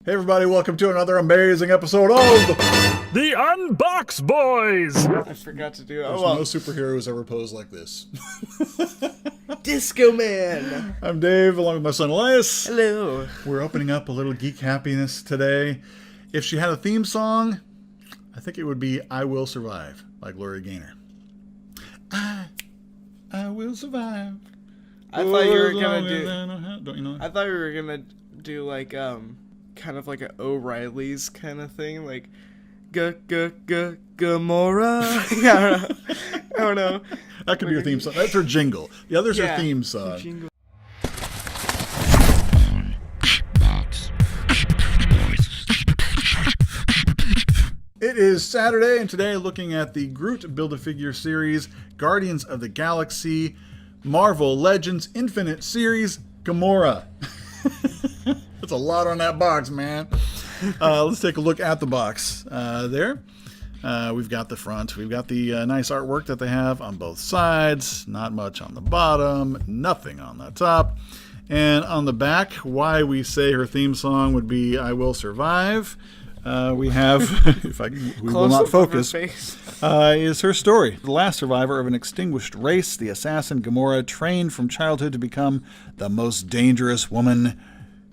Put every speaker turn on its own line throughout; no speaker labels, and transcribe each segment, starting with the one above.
Hey everybody, welcome to another amazing episode of
The Unbox Boys!
I forgot to do it.
There's no superheroes ever posed like this.
Disco Man!
I'm Dave, along with my son Elias.
Hello.
We're opening up a little geek happiness today. If she had a theme song, I think it would be I Will Survive by Gloria Gaynor. I will survive.
I thought you were gonna do...
Don't you know?
I thought we were gonna do like, kind of like an O'Reilly's kind of thing, like Gamorra. I don't know.
That could be her theme song. That's her jingle. The other's her theme song.
Jingle.
It is Saturday, and today looking at the Groot Build-A-Figure series, Guardians of the Galaxy, Marvel Legends Infinite Series, Gamorra. That's a lot on that box, man. Let's take a look at the box. There, we've got the front. We've got the nice artwork that they have on both sides. Not much on the bottom. Nothing on the top. And on the back, why we say her theme song would be I Will Survive. We have, we will not focus, is her story. The last survivor of an extinguished race, the assassin Gamorra, trained from childhood to become the most dangerous woman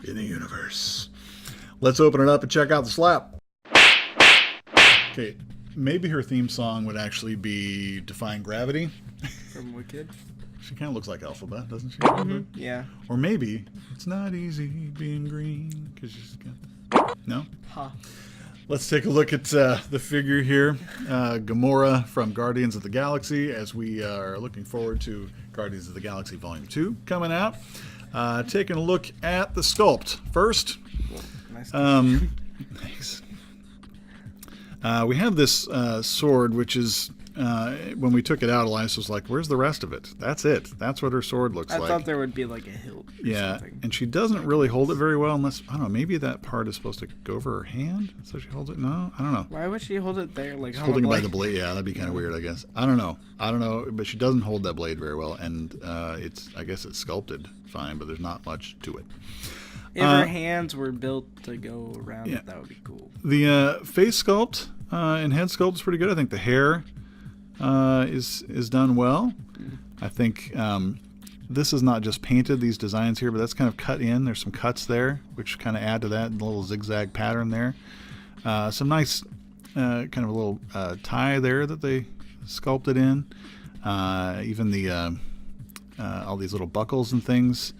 in the universe. Let's open it up and check out the slap. Okay, maybe her theme song would actually be Defying Gravity.
From Wicked?
She kind of looks like Alphabet, doesn't she?
Mm-hmm. Yeah.
Or maybe It's Not Easy Being Green, because she's got... No?
Huh.
Let's take a look at the figure here. Gamorra from Guardians of the Galaxy, as we are looking forward to Guardians of the Galaxy Volume 2 coming out. Taking a look at the sculpt. First,
Nice.
thanks. We have this sword, which is, when we took it out, Elias was like, where's the rest of it? That's it. That's what her sword looks like.
I thought there would be like a hilt or something.
And she doesn't really hold it very well unless, I don't know, maybe that part is supposed to go over her hand, so she holds it? No? I don't know.
Why would she hold it there? Like
Holding it by the blade, yeah, that'd be kind of weird, I guess. I don't know, but she doesn't hold that blade very well, and I guess it's sculpted fine, but there's not much to it.
If her hands were built to go around it, that would be cool.
The face sculpt and head sculpt is pretty good. I think the hair is done well. I think this is not just painted, these designs here, but that's kind of cut in. There's some cuts there, which kind of add to that little zigzag pattern there. Some nice kind of a little tie there that they sculpted in. Even the all these little buckles and things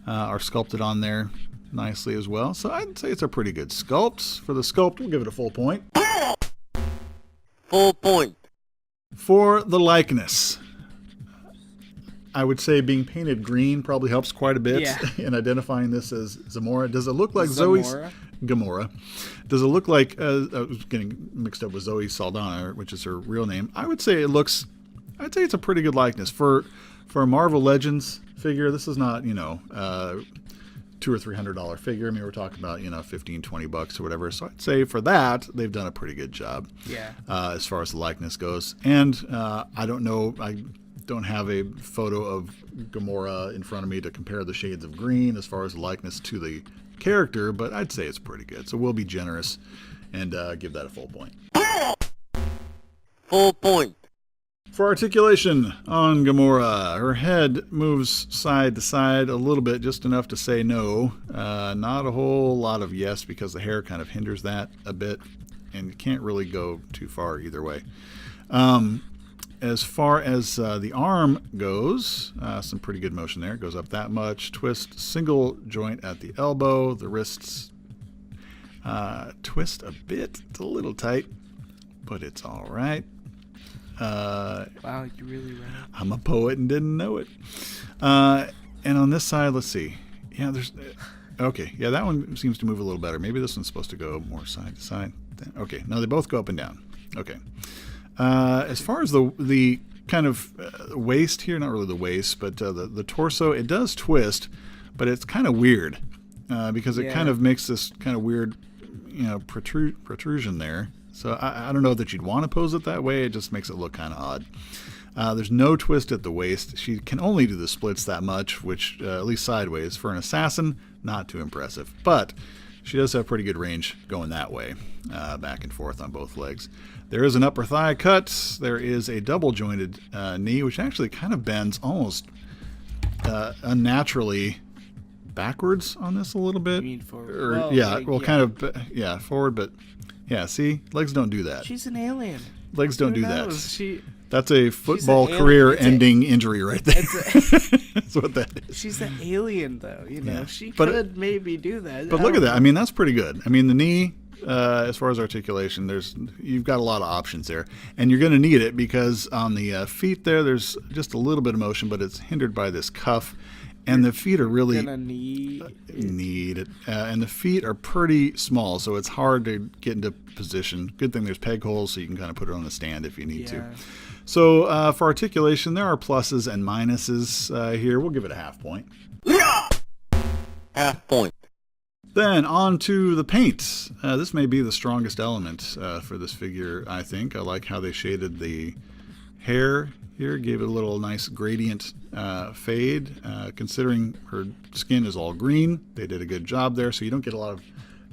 are sculpted on there nicely as well. So I'd say it's a pretty good sculpt. For the sculpt, we'll give it a full point.
Full point.
For the likeness, I would say being painted green probably helps quite a bit in identifying this as Gamorra. Does it look like Zoe's Gamorra? Does it look like I was getting mixed up with Zoe Saldana, which is her real name? I would say I'd say it's a pretty good likeness for a Marvel Legends figure. This is not, $200 or $300 figure. I mean, we're talking about, $15-20 or whatever. So I'd say for that, they've done a pretty good job.
Yeah.
As far as the likeness goes. And I don't know, I don't have a photo of Gamorra in front of me to compare the shades of green as far as the likeness to the character, but I'd say it's pretty good. So we'll be generous and give that a full point.
Full point.
For articulation on Gamorra, her head moves side to side a little bit, just enough to say no. Not a whole lot of yes, because the hair kind of hinders that a bit, and you can't really go too far either way. As far as the arm goes, some pretty good motion there. It goes up that much. Twist, single joint at the elbow. The wrists twist a bit. It's a little tight, but it's all right.
Wow, you really ran.
I'm a poet and didn't know it. And on this side, let's see. Yeah, there's... Okay, yeah, that one seems to move a little better. Maybe this one's supposed to go more side to side. Okay, no, they both go up and down. Okay. As far as the kind of waist here, not really the waist, but the torso, it does twist, but it's kind of weird because it kind of makes this kind of weird, protrusion there. So I don't know that you'd want to pose it that way. It just makes it look kind of odd. There's no twist at the waist. She can only do the splits that much, which, at least sideways, for an assassin, not too impressive. But she does have pretty good range going that way, back and forth on both legs. There is an upper thigh cut. There is a double jointed knee, which actually kind of bends almost unnaturally backwards on this a little bit.
You mean forward?
Or,
Well,
yeah,
like,
well,
yeah.
kind of, yeah, forward, but yeah, see, legs don't do that.
She's an alien.
Legs don't
Who
do that.
knows?
That's a football
alien.
career-ending injury right there. That's what that is.
She's an alien, though. You know,
Yeah.
she
But
could maybe do that.
But
I
look at
don't
that. I mean, that's pretty good. I mean, the knee, as far as articulation, you've got a lot of options there, and you're going to need it because on the feet there's just a little bit of motion, but it's hindered by this cuff, and the feet are really
gonna need
it. And the feet are pretty small, so it's hard to get into position. Good thing there's peg holes, so you can kind of put it on the stand if you need to. So for articulation, there are pluses and minuses here. We'll give it a half point.
Half point.
Then on to the paint. This may be the strongest element for this figure, I think. I like how they shaded the hair here, gave it a little nice gradient fade. Considering her skin is all green, they did a good job there, so you don't get a lot of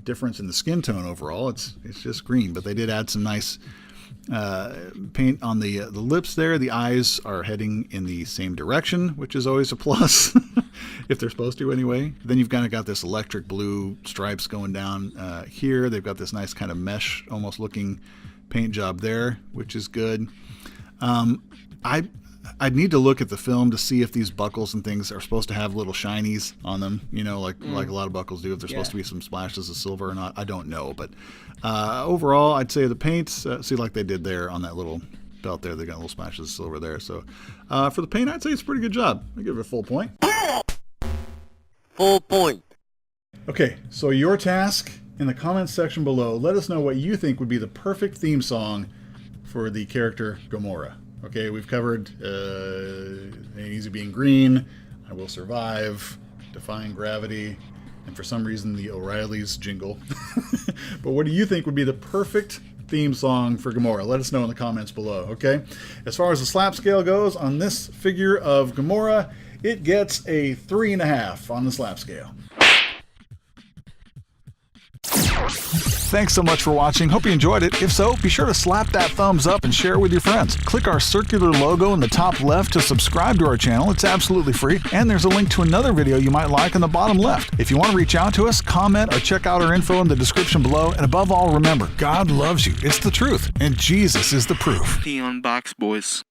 difference in the skin tone overall. It's just green, but they did add some nice paint on the lips there. The eyes are heading in the same direction, which is always a plus, if they're supposed to anyway. Then you've kind of got this electric blue stripes going down here. They've got this nice kind of mesh almost looking paint job there, which is good. I'd need to look at the film to see if these buckles and things are supposed to have little shinies on them, you know, like a lot of buckles do, if there's supposed to be some splashes of silver or not. I don't know, but overall, I'd say the paint, see like they did there on that little belt there, they got little splashes of silver there. So for the paint, I'd say it's a pretty good job. I give it a full point.
Full point.
Okay, so your task in the comments section below, let us know what you think would be the perfect theme song for the character Gamorra. Okay, we've covered Ain't Easy Being Green, I Will Survive, Defying Gravity, and for some reason the O'Reilly's jingle. But what do you think would be the perfect theme song for Gamorra? Let us know in the comments below, okay? As far as the slap scale goes, on this figure of Gamorra, it gets a 3.5 on the slap scale. Thanks so much for watching. Hope you enjoyed it. If so, be sure to slap that thumbs up and share it with your friends. Click our circular logo in the top left to subscribe to our channel. It's absolutely free. And there's a link to another video you might like in the bottom left. If you want to reach out to us, comment, or check out our info in the description below. And above all, remember, God loves you. It's the truth. And Jesus is the proof.
The Unbox Boys.